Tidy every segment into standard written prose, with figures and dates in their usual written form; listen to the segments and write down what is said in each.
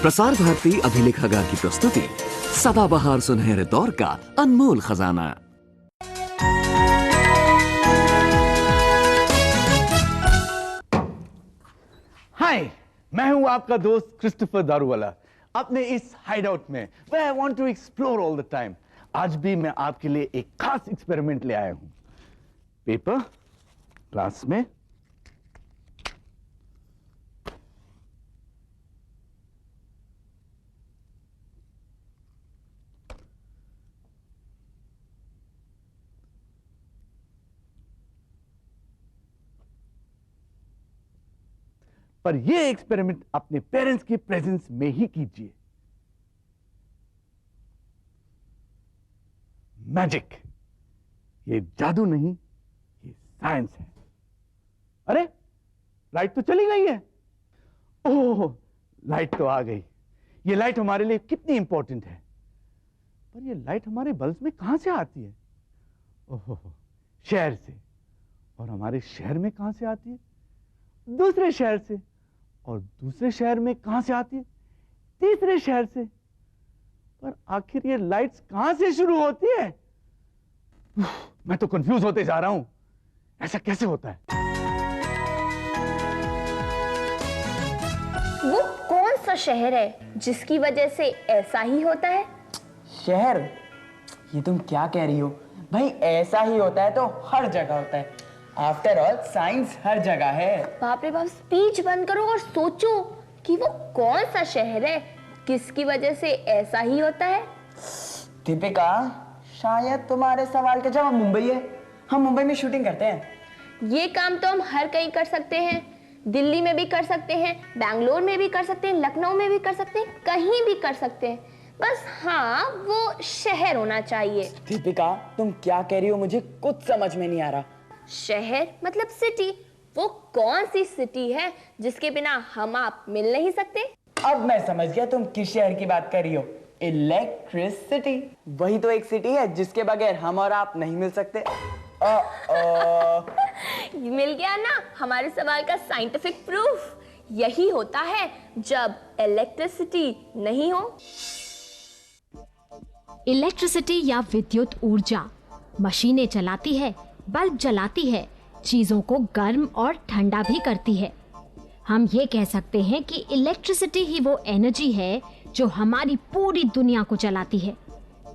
प्रसार भारती अभिलेखागार की प्रस्तुति सदाबहार सुनहरे दौर का अनमोल खजाना। हाय, मैं हूं आपका दोस्त क्रिस्टोफर दारूवाला अपने इस हाइडआउट में where I want to explore all the time। आज भी मैं आपके लिए एक खास एक्सपेरिमेंट ले आया हूं। पेपर, ग्लास में पर यह एक्सपेरिमेंट अपने पेरेंट्स के प्रेजेंस में ही कीजिए। मैजिक, ये जादू नहीं, ये साइंस है। अरे, लाइट तो चली गई है। ओह, लाइट तो आ गई। ये लाइट हमारे लिए कितनी इंपॉर्टेंट है। पर ये लाइट हमारे बल्ब में कहां से आती है? ओह, शहर से। और हमारे शहर में कहां से आती है? दूसरे शहर से। और दूसरे शहर में कहां से आती है? तीसरे शहर से। पर आखिर ये लाइट्स कहां से शुरू होती है? मैं तो कंफ्यूज होते जा रहा हूं। ऐसा कैसे होता है? वो कौन सा शहर है जिसकी वजह से ऐसा ही होता है? शहर? ये तुम क्या कह रही हो भाई? ऐसा ही होता है तो हर जगह होता है। आफ्टर ऑल साइंस हर जगह है। बाप रे बाप, स्पीच बंद करो और सोचो कि वो कौन सा शहर है किसकी वजह से ऐसा ही होता है। दीपिका, शायद तुम्हारे सवाल का जवाब मुंबई है। हम मुंबई में शूटिंग करते हैं। ये काम तो हम हर कहीं कर सकते हैं। दिल्ली में भी कर सकते हैं, बैंगलोर में भी कर सकते हैं, लखनऊ में भी कर सकते हैं, कहीं भी कर सकते हैं। बस हाँ, वो शहर होना चाहिए। दीपिका, तुम क्या कह रही हो? मुझे कुछ समझ में नहीं आ रहा। शहर मतलब सिटी। वो कौन सी सिटी है जिसके बिना हम आप मिल नहीं सकते? अब मैं समझ गया तुम किस शहर की बात कर रही हो। इलेक्ट्रिसिटी। वही तो एक सिटी है जिसके बगैर हम और आप नहीं मिल सकते। मिल गया ना हमारे सवाल का साइंटिफिक प्रूफ। यही होता है जब इलेक्ट्रिसिटी नहीं हो। इलेक्ट्रिसिटी या विद्युत ऊर्जा मशीनें चलाती है, बल्ब जलाती है, चीजों को गर्म और ठंडा भी करती है। हम ये कह सकते हैं कि इलेक्ट्रिसिटी ही वो एनर्जी है जो हमारी पूरी दुनिया को चलाती है।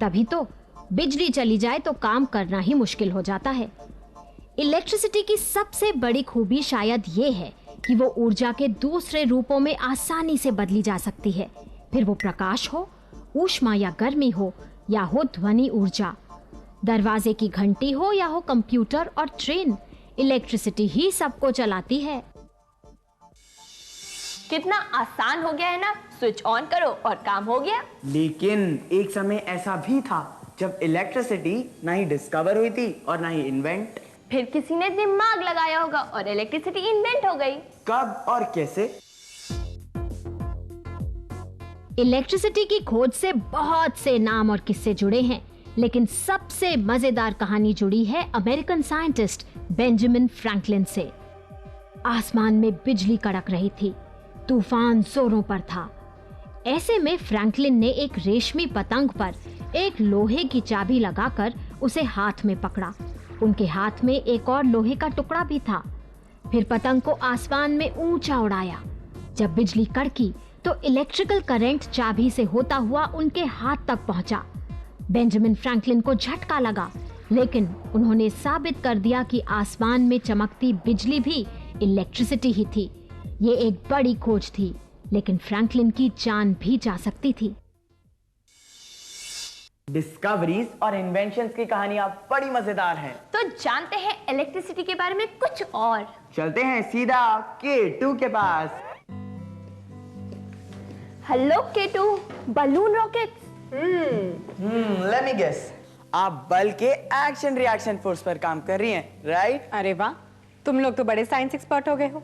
तभी तो बिजली चली जाए तो काम करना ही मुश्किल हो जाता है। इलेक्ट्रिसिटी की सबसे बड़ी खूबी शायद ये है कि वो ऊर्जा के दूसरे रूपों में आसानी से बदली जा सकती है। फिर वो प्रकाश हो, ऊष्मा या गर्मी हो, या हो ध्वनि ऊर्जा, दरवाजे की घंटी हो या हो कंप्यूटर और ट्रेन, इलेक्ट्रिसिटी ही सबको चलाती है। कितना आसान हो गया है ना, स्विच ऑन करो और काम हो गया। लेकिन एक समय ऐसा भी था जब इलेक्ट्रिसिटी ना ही डिस्कवर हुई थी और ना ही इन्वेंट। फिर किसी ने दिमाग लगाया होगा और इलेक्ट्रिसिटी इन्वेंट हो गई। कब और कैसे? इलेक्ट्रिसिटी की खोज से बहुत से नाम और किस्से जुड़े हैं, लेकिन सबसे मजेदार कहानी जुड़ी है अमेरिकन साइंटिस्ट बेंजामिन फ्रैंकलिन से। आसमान में बिजली कड़क रही थी, तूफान जोरों पर था। ऐसे में फ्रैंकलिन ने एक रेशमी पतंग पर एक लोहे की चाबी लगाकर उसे हाथ में पकड़ा। उनके हाथ में एक और लोहे का टुकड़ा भी था। फिर पतंग को आसमान में ऊंचा उड़ाया। जब बिजली कड़की तो इलेक्ट्रिकल करंट चाबी से होता हुआ उनके हाथ तक पहुंचा। बेंजामिन फ्रैंकलिन को झटका लगा, लेकिन उन्होंने साबित कर दिया कि आसमान में चमकती बिजली भी इलेक्ट्रिसिटी ही थी। ये एक बड़ी खोज थी, लेकिन फ्रैंकलिन की जान भी जा सकती थी। डिस्कवरीज और इन्वेंशंस की कहानियां बड़ी मजेदार हैं। तो जानते हैं इलेक्ट्रिसिटी के बारे में कुछ और। चलते हैं सीधा K2 के पास। Hello K2, balloon rockets. Let me guess, आप बल के एक्शन रिएक्शन फोर्स पर काम कर रही हैं, राइट? अरे वाह, तुम लोग तो बड़े साइंस एक्सपर्ट हो गए हो।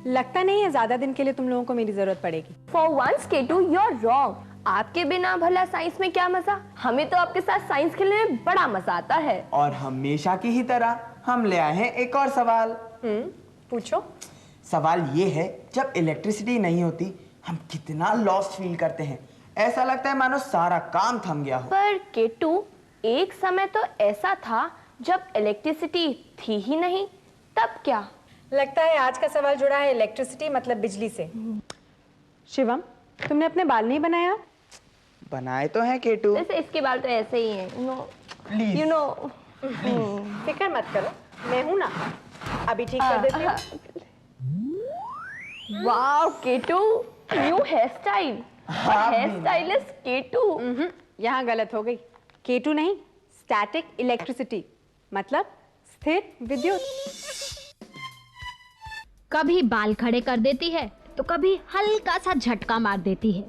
लगता नहीं है ज्यादा दिन के लिए तुम लोगों को मेरी जरूरत पड़ेगी। For once K2, you're wrong। आपके बिना भला साइंस में क्या मजा? हमें तो आपके साथ साइंस खेलने में बड़ा मजा आता है। और हमेशा की ही तरह हम ले आए हैं एक और सवाल। पूछो। सवाल ये है, जब इलेक्ट्रिसिटी नहीं होती हम कितना लॉस्ट फील करते हैं। ऐसा लगता है मानो सारा काम थम गया हो। पर केटू, एक समय तो ऐसा था जब इलेक्ट्रिसिटी थी ही नहीं, तब क्या? लगता है आज का सवाल जुड़ा है इलेक्ट्रिसिटी मतलब बिजली से। शिवम, तुमने अपने बाल नहीं बनाया? बनाए तो हैं केटू। वैसे इसके बाल तो ऐसे ही हैं, प्लीज यू नो। फिक्र मत करो, मैं हूं ना, अभी ठीक कर देती हूँ। Wow K2, new hairstyle. Hairstylist K2. यहाँ गलत हो गई। केटू नहीं, स्टैटिक इलेक्ट्रिसिटी मतलब स्थिर विद्युत। कभी बाल खड़े कर देती है तो कभी हल्का सा झटका मार देती है।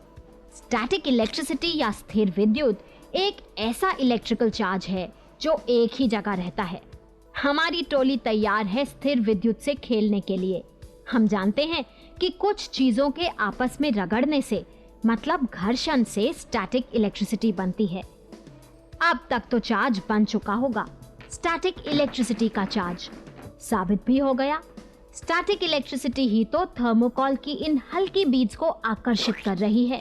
स्टैटिक इलेक्ट्रिसिटी या स्थिर विद्युत एक ऐसा इलेक्ट्रिकल चार्ज है जो एक ही जगह रहता है। हमारी टोली तैयार है स्थिर विद्युत से खेलने के लिए। हम जानते हैं कि कुछ चीजों के आपस में रगड़ने से मतलब घर्षण से स्टैटिक इलेक्ट्रिसिटी बनती है। अब तक तो चार्ज बन चुका होगा स्टैटिक इलेक्ट्रिसिटी का चार्ज। साबित भी हो गया। स्टैटिक इलेक्ट्रिसिटी ही तो थर्मोकॉल की इन हल्की बीड्स को आकर्षित कर रही है।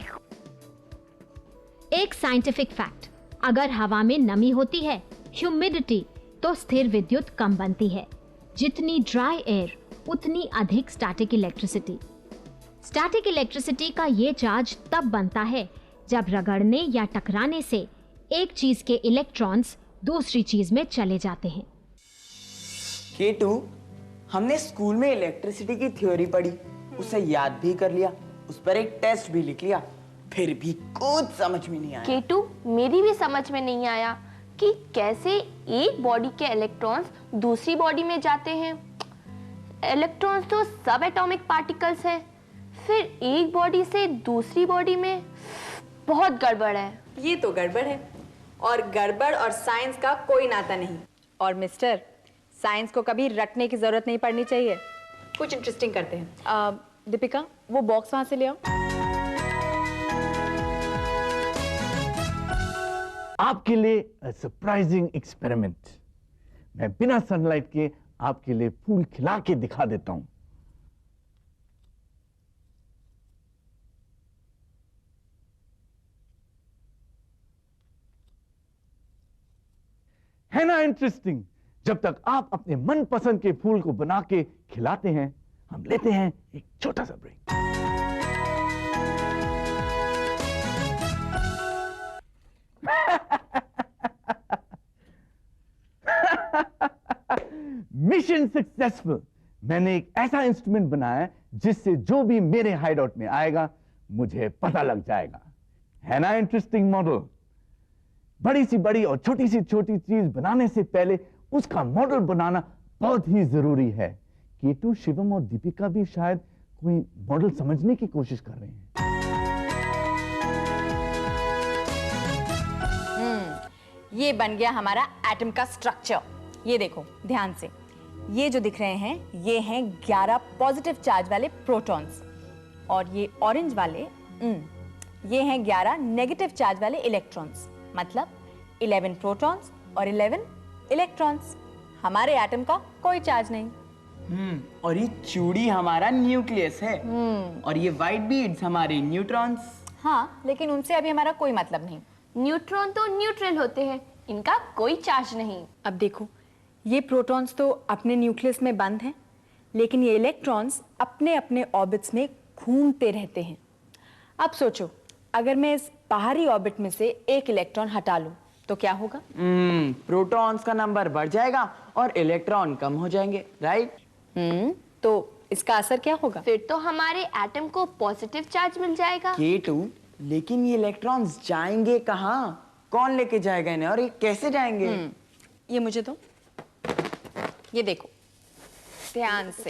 एक साइंटिफिक फैक्ट, अगर हवा में नमी होती है, ह्यूमिडिटी, तो स्थिर विद्युत कम बनती है। जितनी ड्राई एयर उतनी अधिक स्टैटिक इलेक्ट्रिसिटी। स्टैटिक इलेक्ट्रिसिटी का ये चार्ज तब बनता है जब रगड़ने या टकराने से एक चीज के इलेक्ट्रॉन्स दूसरी चीज में चले जाते हैं। केटू, हमने स्कूल में इलेक्ट्रिसिटी की थ्योरी पढ़ी, उसे याद भी कर लिया, उस पर एक टेस्ट भी लिख लिया, फिर भी कुछ समझ में नहीं आया। केटू, मेरी भी समझ में नहीं आया कि कैसे एक बॉडी के इलेक्ट्रॉन्स दूसरी बॉडी में जाते हैं। इलेक्ट्रॉन्स तो सब एटॉमिक पार्टिकल्स हैं, फिर एक बॉडी से दूसरी बॉडी में, बहुत गड़बड़ है। ये तो गड़बड़ है, और गड़बड़ और साइंस का कोई नाता नहीं। और मिस्टर, साइंस को कभी रटने की जरूरत नहीं पड़नी चाहिए। कुछ इंटरेस्टिंग करते हैं। दीपिका, वो बॉक्स वहां से ले आओ। आपके लिए सरप्राइजिंग एक्सपेरिमेंट। मैं बिना सनलाइट के आपके लिए फूल खिला के दिखा देता हूं। है ना इंटरेस्टिंग? जब तक आप अपने मनपसंद के फूल को बना के खिलाते हैं, हम लेते हैं एक छोटा सा ब्रेक। Mission successful. मैंने एक ऐसा इंस्ट्रूमेंट बनाया है जिससे जो भी मेरे हाइडआउट में आएगा मुझे पता लग जाएगा। है ना इंटरेस्टिंग मॉडल? बड़ी सी बड़ी और छोटी सी छोटी चीज बनाने से पहले उसका मॉडल बनाना बहुत ही जरूरी है। केटू, शिवम और दीपिका भी शायद कोई मॉडल समझने की कोशिश कर रहे हैं। ये बन गया हमारा एटम का स्ट्रक्चर। ये देखो ध्यान से, ये जो दिख रहे हैं ये हैं 11 पॉजिटिव चार्ज वाले प्रोटॉन्स, और ये ऑरेंज वाले ये हैं 11 नेगेटिव चार्ज वाले इलेक्ट्रॉन्स। मतलब 11 प्रोटॉन्स और 11 इलेक्ट्रॉन्स। हमारे एटम का कोई चार्ज नहीं। और ये चूड़ी हमारा न्यूक्लियस है, और ये व्हाइट बीड्स हमारे न्यूट्रॉन्स। हाँ, लेकिन उनसे अभी हमारा कोई मतलब नहीं। न्यूट्रॉन तो न्यूट्रल होते हैं, इनका कोई चार्ज नहीं। अब देखो, ये प्रोटॉन्स तो अपने न्यूक्लियस में बंद हैं, लेकिन ये इलेक्ट्रॉन्स अपने अपने ऑर्बिट्स में घूमते रहते हैं। अब सोचो, अगर मैं इस बाहरी ऑर्बिट में से एक इलेक्ट्रॉन हटा लूं तो क्या होगा? प्रोटॉन्स का नंबर बढ़ जाएगा और इलेक्ट्रॉन कम हो जाएंगे, राइट? तो इसका असर क्या होगा? फिर तो हमारे एटम को पॉजिटिव चार्ज मिल जाएगा। केटू, लेकिन ये इलेक्ट्रॉन्स जाएंगे कहाँ? कौन लेके जाएगा इन्हें, और ये कैसे जाएंगे? ये मुझे दो। ये देखो ध्यान से।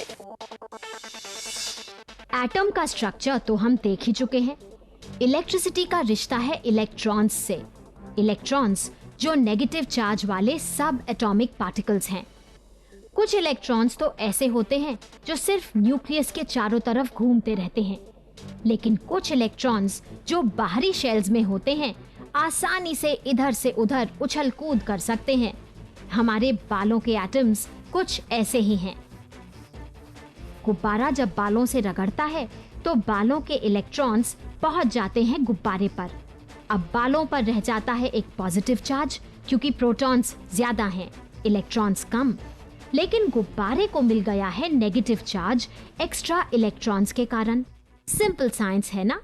एटम का स्ट्रक्चर तो हम देख ही चुके हैं। इलेक्ट्रिसिटी का रिश्ता है इलेक्ट्रॉन्स से। इलेक्ट्रॉन्स जो नेगेटिव चार्ज वाले सब एटॉमिक पार्टिकल्स हैं। कुछ इलेक्ट्रॉन्स तो ऐसे होते हैं जो सिर्फ न्यूक्लियस के चारों तरफ घूमते रहते हैं, लेकिन कुछ इलेक्ट्रॉन्स जो बाहरी शेल्स में होते हैं आसानी से इधर से उधर उछल कूद कर सकते हैं। हमारे बालों के एटम्स कुछ ऐसे ही हैं। गुब्बारा जब बालों से रगड़ता है तो बालों के इलेक्ट्रॉन्स पहुंच जाते हैं गुब्बारे पर। अब बालों पर रह जाता है एक पॉजिटिव चार्ज, क्योंकि प्रोटॉन्स ज्यादा हैं, इलेक्ट्रॉन्स कम। लेकिन गुब्बारे को मिल गया है नेगेटिव चार्ज एक्स्ट्रा इलेक्ट्रॉन्स के कारण। सिंपल साइंस है ना?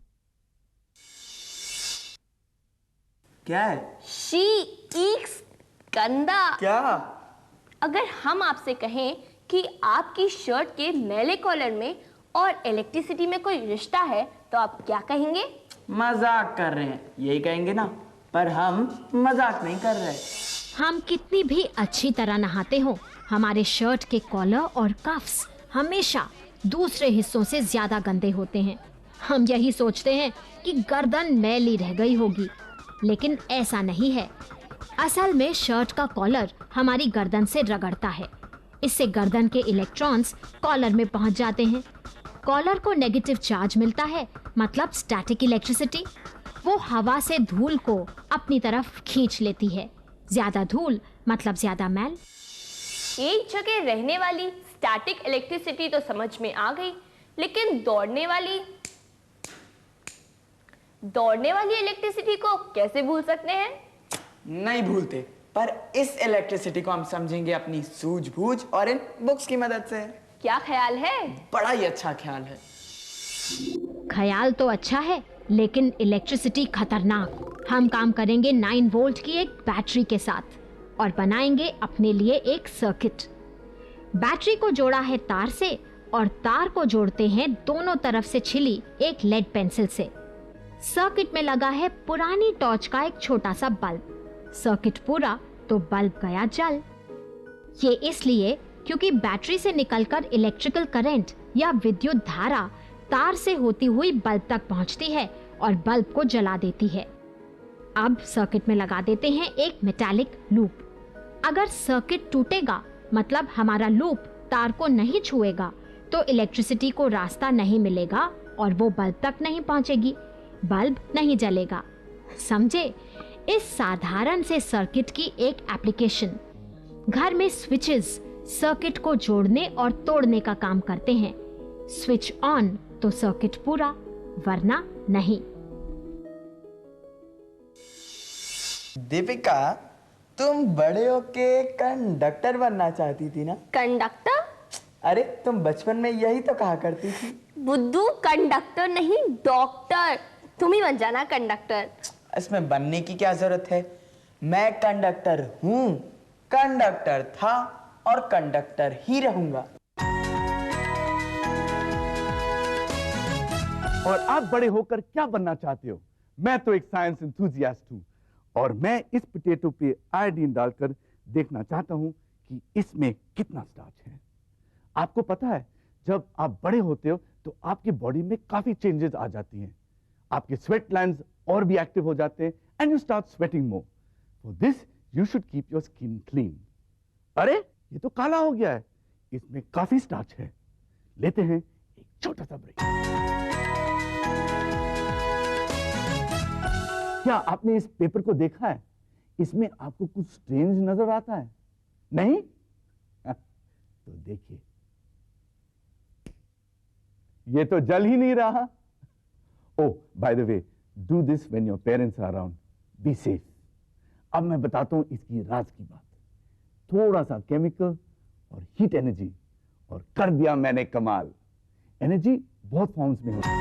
क्या है? शी ईक्स, गंदा। क्या? अगर हम आपसे कहें कि आपकी शर्ट के मैले कॉलर में और इलेक्ट्रिसिटी में कोई रिश्ता है तो आप क्या कहेंगे? मजाक कर रहे हैं, यही कहेंगे ना। पर हम मजाक नहीं कर रहे। हम कितनी भी अच्छी तरह नहाते हो, हमारे शर्ट के कॉलर और कफ्स हमेशा दूसरे हिस्सों से ज्यादा गंदे होते हैं। हम यही सोचते हैं कि गर्दन मैली रह गई होगी, लेकिन ऐसा नहीं है। असल में शर्ट का कॉलर हमारी गर्दन से रगड़ता है। इससे गर्दन के इलेक्ट्रॉन्स कॉलर में पहुंच जाते हैं। कॉलर को नेगेटिव चार्ज मिलता है, मतलब स्टैटिक इलेक्ट्रिसिटी। वो हवा से धूल को अपनी तरफ खींच लेती है। ज्यादा धूल मतलब ज्यादा मैल। एक जगह रहने वाली स्टैटिक इलेक्ट्रिसिटी तो समझ में आ गई, लेकिन दौड़ने वाली इलेक्ट्रिसिटी को कैसे भूल सकते हैं? नहीं भूलते, पर इस इलेक्ट्रिसिटी को हम समझेंगे अपनी सूझबूझ और इन बुक्स की मदद से। क्या ख्याल है? बड़ा ही अच्छा ख्याल है। ख्याल तो अच्छा है, लेकिन इलेक्ट्रिसिटी खतरनाक। हम काम करेंगे 9 वोल्ट की एक बैटरी के साथ और बनाएंगे अपने लिए एक सर्किट। बैटरी को जोड़ा है तार से और तार को जोड़ते हैं दोनों तरफ से छिली एक लेड पेंसिल से। सर्किट में लगा है पुरानी टॉर्च का एक छोटा सा बल्ब। सर्किट पूरा तो बल्ब गया जल। ये इसलिए क्योंकि बैटरी से निकलकर इलेक्ट्रिकल करंट या विद्युत धारा तार से होती हुई बल्ब तक पहुंचती है और बल्ब को जला देती है। अब सर्किट में लगा देते हैं एक मेटालिक लूप। अगर सर्किट टूटेगा, मतलब हमारा लूप तार को नहीं छुएगा, तो इलेक्ट्रिसिटी को रास्ता नहीं मिलेगा और वो बल्ब तक नहीं पहुंचेगी, बल्ब नहीं जलेगा। समझे? इस साधारण से सर्किट की एक एप्लीकेशन। घर में स्विचेस सर्किट को जोड़ने और तोड़ने का काम करते हैं। स्विच ऑन तो सर्किट पूरा, वरना नहीं। दीपिका, तुम बड़े होके कंडक्टर बनना चाहती थी ना? कंडक्टर? अरे तुम बचपन में यही तो कहा करती थी। बुद्धू, कंडक्टर नहीं, डॉक्टर। तुम ही बन जाना कंडक्टर। इसमें बनने की क्या जरूरत है? मैं कंडक्टर हूँ, कंडक्टर था और कंडक्टर ही रहूंगा। और आप बड़े होकर क्या बनना चाहते हो? मैं तो एक साइंस एंथुसियास्ट हूं और मैं इस पोटैटो पे आयोडीन डालकर देखना चाहता हूं कि इसमें कितना स्टार्च है। आपको पता है, जब आप बड़े होते हो तो आपकी बॉडी में काफी चेंजेस आ जाती हैं। आपके स्वेट ग्लैंड्स और भी एक्टिव हो जाते हैं and you start sweating more. For this you should keep your skin clean. अरे ये तो काला हो गया है, इसमें काफी स्टार्च है। लेते हैं एक छोटा सा ब्रेक। क्या आपने इस पेपर को देखा है? इसमें आपको कुछ स्ट्रेंज नजर आता है? नहीं? तो देखिए, ये तो जल ही नहीं रहा। Oh, by the way, do this when your parents are around. Be safe. अब मैं बताता हूं इसकी राज की बात। थोड़ा सा केमिकल और हीट एनर्जी और कर दिया मैंने कमाल। एनर्जी बहुत फॉर्म्स में होती है।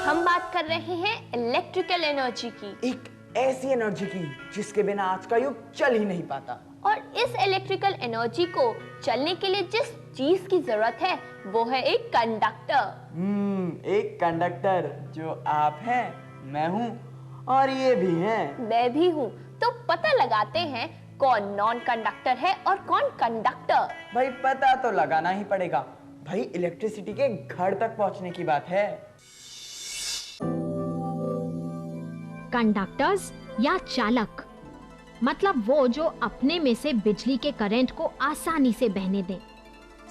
हम बात कर रहे हैं इलेक्ट्रिकल एनर्जी की। एक ऐसी एनर्जी की जिसके बिना आज का युग चल ही नहीं पाता। और इस इलेक्ट्रिकल एनर्जी को चलने के लिए जिस चीज की जरूरत है वो है एक कंडक्टर। एक कंडक्टर जो आप हैं, मैं हूं और ये भी हैं। मैं भी हूँ। तो पता लगाते हैं कौन नॉन कंडक्टर है और कौन कंडक्टर। भाई पता तो लगाना ही पड़ेगा। भाई इलेक्ट्रिसिटी के घर तक पहुंचने की बात है। कंडक्टर्स या चालक मतलब वो जो अपने में से बिजली के करंट को आसानी से बहने दें।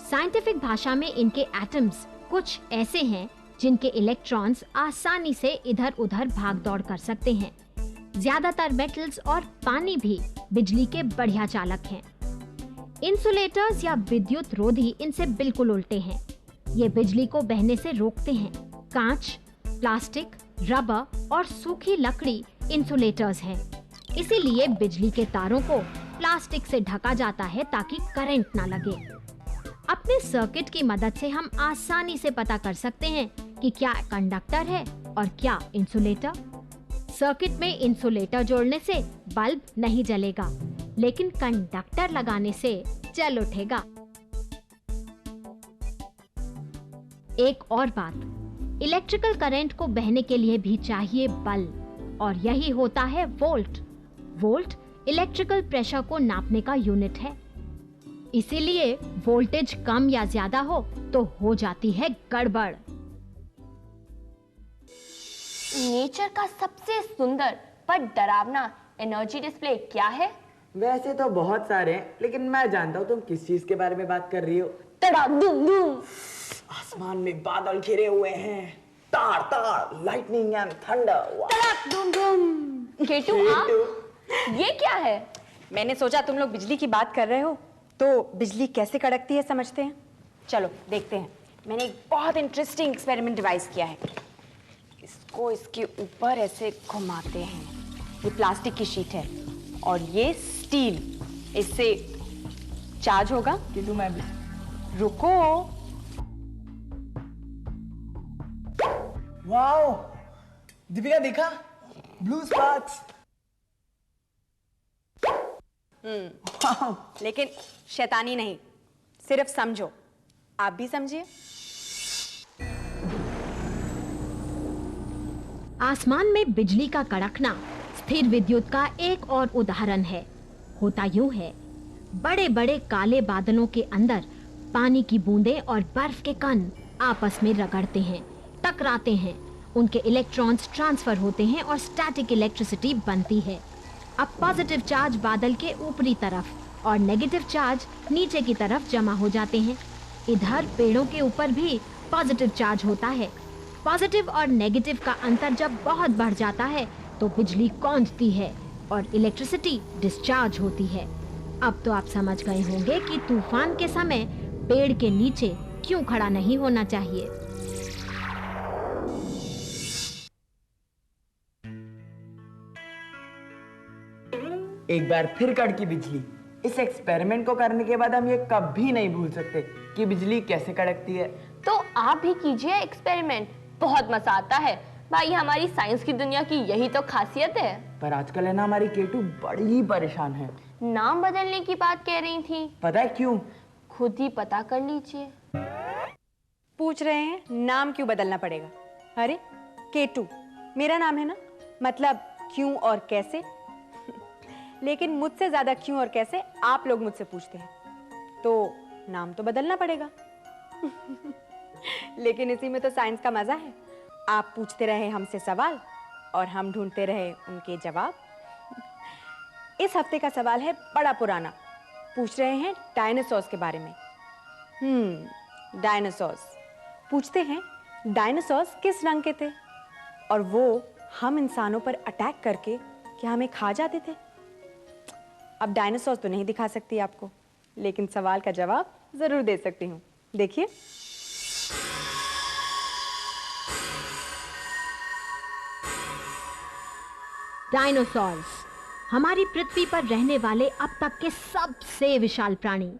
साइंटिफिक भाषा में इनके एटम्स कुछ ऐसे हैं जिनके इलेक्ट्रॉन्स आसानी से इधर उधर भाग दौड़ कर सकते हैं। ज्यादातर मेटल्स और पानी भी बिजली के बढ़िया चालक हैं। इंसुलेटर्स या विद्युत रोधी इनसे बिल्कुल उल्टे हैं। ये बिजली को बहने से रोकते हैं। कांच, प्लास्टिक, रबर और सूखी लकड़ी इंसुलेटर्स हैं। इसीलिए बिजली के तारों को प्लास्टिक से ढका जाता है ताकि करंट ना लगे। अपने सर्किट की मदद से हम आसानी से पता कर सकते हैं कि क्या कंडक्टर है और क्या इंसुलेटर। सर्किट में इंसुलेटर जोड़ने से बल्ब नहीं जलेगा, लेकिन कंडक्टर लगाने से जल उठेगा। एक और बात, इलेक्ट्रिकल करंट को बहने के लिए भी चाहिए बल, और यही होता है वोल्ट। वोल्ट इलेक्ट्रिकल प्रेशर को नापने का यूनिट है। इसीलिए वोल्टेज कम या ज्यादा हो तो हो जाती है गड़बड़। नेचर का सबसे सुंदर पर डरावना एनर्जी डिस्प्ले क्या है? वैसे तो बहुत सारे हैं, लेकिन मैं जानता हूँ तुम किस चीज के बारे में बात कर रही हो। आसमान में बादल घिरे हुए हैं, तार तार, लाइटनिंग एंड थंडर। केटू, आप ये क्या है? मैंने सोचा तुम लोग बिजली की बात कर रहे हो, तो बिजली कैसे कड़कती है समझते हैं। चलो देखते हैं। मैंने एक बहुत इंटरेस्टिंग एक्सपेरिमेंट डिवाइस किया है। इसको इसके ऊपर ऐसे घुमाते हैं। ये प्लास्टिक की शीट है और ये स्टील, इससे चार्ज होगा। किटू मैं भी। रुको। वाओ, दीपिका देखा, ब्लू स्पार्क्स। लेकिन शैतानी नहीं, सिर्फ समझो। आप भी समझिए। आसमान में बिजली का कड़कना स्थिर विद्युत का एक और उदाहरण है। होता यूं है, बड़े बड़े काले बादलों के अंदर पानी की बूंदें और बर्फ के कण आपस में रगड़ते हैं, टकराते हैं। उनके इलेक्ट्रॉन्स ट्रांसफर होते हैं और स्टैटिक इलेक्ट्रिसिटी बनती है। अब पॉजिटिव चार्ज बादल के ऊपरी तरफ और नेगेटिव चार्ज नीचे की तरफ जमा हो जाते हैं। इधर पेड़ों के ऊपर भी पॉजिटिव चार्ज होता है। पॉजिटिव और नेगेटिव का अंतर जब बहुत बढ़ जाता है तो बिजली कौंधती है और इलेक्ट्रिसिटी डिस्चार्ज होती है। अब तो आप समझ गए होंगे कि तूफान के समय पेड़ के नीचे क्यों खड़ा नहीं होना चाहिए। एक बार फिर कड़की बिजली। इस एक्सपेरिमेंट को करने के बाद हम ये कभी नहीं भूल सकते कि बिजली कैसे कड़कती है। तो आप भी कीजिए एक्सपेरिमेंट, बहुत मजा आता है भाई। हमारी साइंस की दुनिया की यही तो खासियत है। पर आजकल है ना, हमारी केटू बड़ी परेशान है। नाम बदलने की बात कह रही थी। पता है क्यों? खुद ही पता कर लीजिए। पूछ रहे हैं नाम क्यों बदलना पड़ेगा? अरे केटू मेरा नाम है ना, मतलब क्यों और कैसे। लेकिन मुझसे ज्यादा क्यों और कैसे आप लोग मुझसे पूछते हैं, तो नाम तो बदलना पड़ेगा। लेकिन इसी में तो साइंस का मजा है। आप पूछते रहे हमसे सवाल और हम ढूंढते रहे उनके जवाब। इस हफ्ते का सवाल है बड़ा पुराना। पूछ रहे हैं डायनासोर्स के बारे में। डायनासोर्स पूछते हैं, डायनासोर्स किस रंग के थे और वो हम इंसानों पर अटैक करके क्या हमें खा जाते थे? अब डायनासोर्स तो नहीं दिखा सकती आपको, लेकिन सवाल का जवाब जरूर दे सकती हूँ। देखिए, डायनासोर्स हमारी पृथ्वी पर रहने वाले अब तक के सबसे विशाल प्राणी।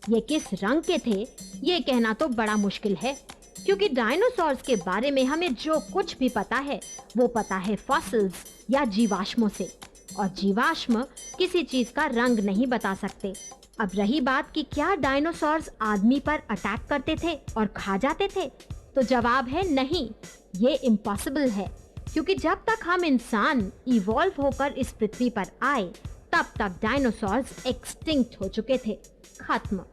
ये किस रंग के थे ये कहना तो बड़ा मुश्किल है, क्योंकि डायनासोर्स के बारे में हमें जो कुछ भी पता है वो पता है फॉसिल्स या जीवाश्मों से, और जीवाश्म किसी चीज का रंग नहीं बता सकते। अब रही बात कि क्या डायनासोर्स आदमी पर अटैक करते थे और खा जाते थे, तो जवाब है नहीं, ये इम्पॉसिबल है, क्योंकि जब तक हम इंसान इवॉल्व होकर इस पृथ्वी पर आए तब तक डायनासोर्स एक्सटिंक्ट हो चुके थे, खत्म।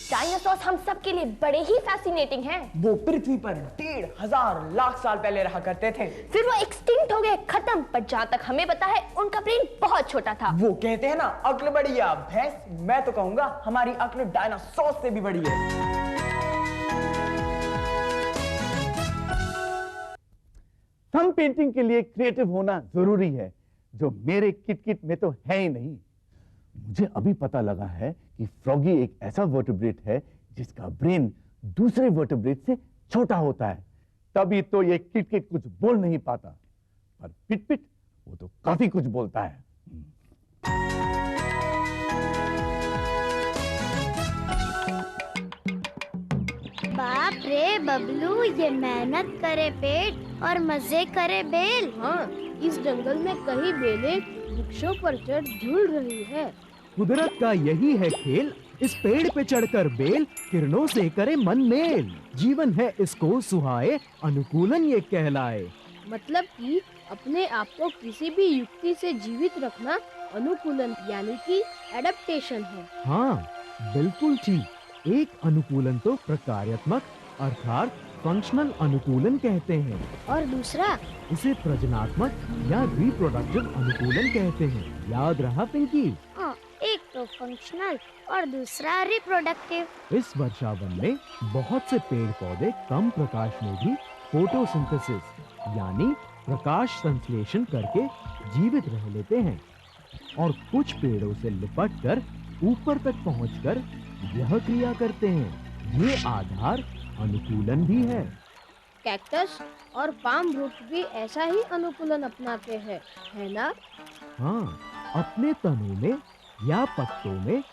डायनासोर्स हम सब के लिए बड़े ही फैसिनेटिंग हैं। वो पृथ्वी पर 1,500 लाख साल पहले रहा करते थे, फिर वो एक्सटिंक्ट हो गए, खत्म। पर जहाँ तक हमें पता है उनका ब्रेन बहुत छोटा था। वो कहते हैं ना, अक्ल बड़ी है भैंस, मैं तो कहूंगा हमारी अक्ल डायनासोर से भी बड़ी है। थंब पेंटिंग के लिए क्रिएटिव होना जरूरी है। जो मेरे किटकिट में तो है ही नहीं। मुझे अभी पता लगा है कि फ्रॉगी एक ऐसा वर्टिब्रेट है जिसका ब्रेन दूसरे वर्टिब्रेट से छोटा होता है, तभी तो ये किटकिट कुछ बोल नहीं पाता। पर पिट-पिट वो तो काफी कुछ बोलता है। बाप रे बबलू, ये मेहनत करे पेट और मजे करे बेल। हाँ, इस जंगल में कई बेलें वृक्षों पर चढ़ झूल रही है। कुदरत का यही है खेल, इस पेड़ पे चढ़कर बेल किरणों से करे मन मेल। जीवन है इसको सुहाए, अनुकूलन ये कहलाए। मतलब कि अपने आप को किसी भी युक्ति से जीवित रखना अनुकूलन यानी कि एडेप्टेशन है। हाँ, बिल्कुल ठीक। एक अनुकूलन तो प्रकार्यात्मक अर्थात फंक्शनल अनुकूलन कहते हैं, और दूसरा इसे प्रजनात्मक या रिप्रोडक्टिव अनुकूलन कहते हैं। याद रहा पिंकी? एक तो फंक्शनल और दूसरा रिप्रोडक्टिव। इस वर्षावन में बहुत से पेड़ पौधे कम प्रकाश में भी फोटोसिंथेसिस यानी प्रकाश संश्लेषण करके जीवित रह लेते हैं, और कुछ पेड़ों से लिपटकर ऊपर तक पहुंचकर यह क्रिया करते हैं। ये आधार अनुकूलन भी है। कैक्टस और पाम रूट भी ऐसा ही अनुकूलन अपनाते हैं, है ना? हाँ, अपने तनों में या पत्तों में,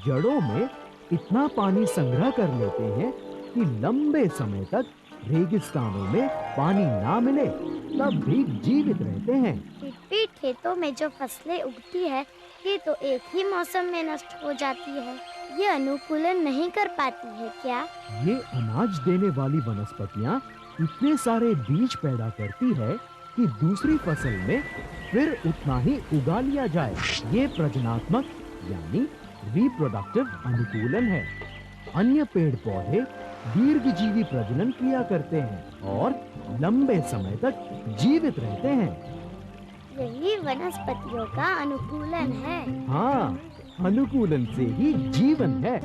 जड़ों में इतना पानी संग्रह कर लेते हैं कि लंबे समय तक रेगिस्तानों में पानी ना मिले तब भी जीवित रहते हैं। पिट खेतों में जो फसलें उगती है ये तो एक ही मौसम में नष्ट हो जाती है। ये अनुकूलन नहीं कर पाती है क्या? ये अनाज देने वाली वनस्पतियाँ इतने सारे बीज पैदा करती है कि दूसरी फसल में फिर उतना ही उगा लिया जाए। ये प्रजनात्मक यानी रिप्रोडक्टिव अनुकूलन है। अन्य पेड़ पौधे दीर्घजीवी प्रजनन क्रिया करते हैं और लंबे समय तक जीवित रहते हैं। यही वनस्पतियों का अनुकूलन है। हाँ, अनुकूलन से ही जीवन है।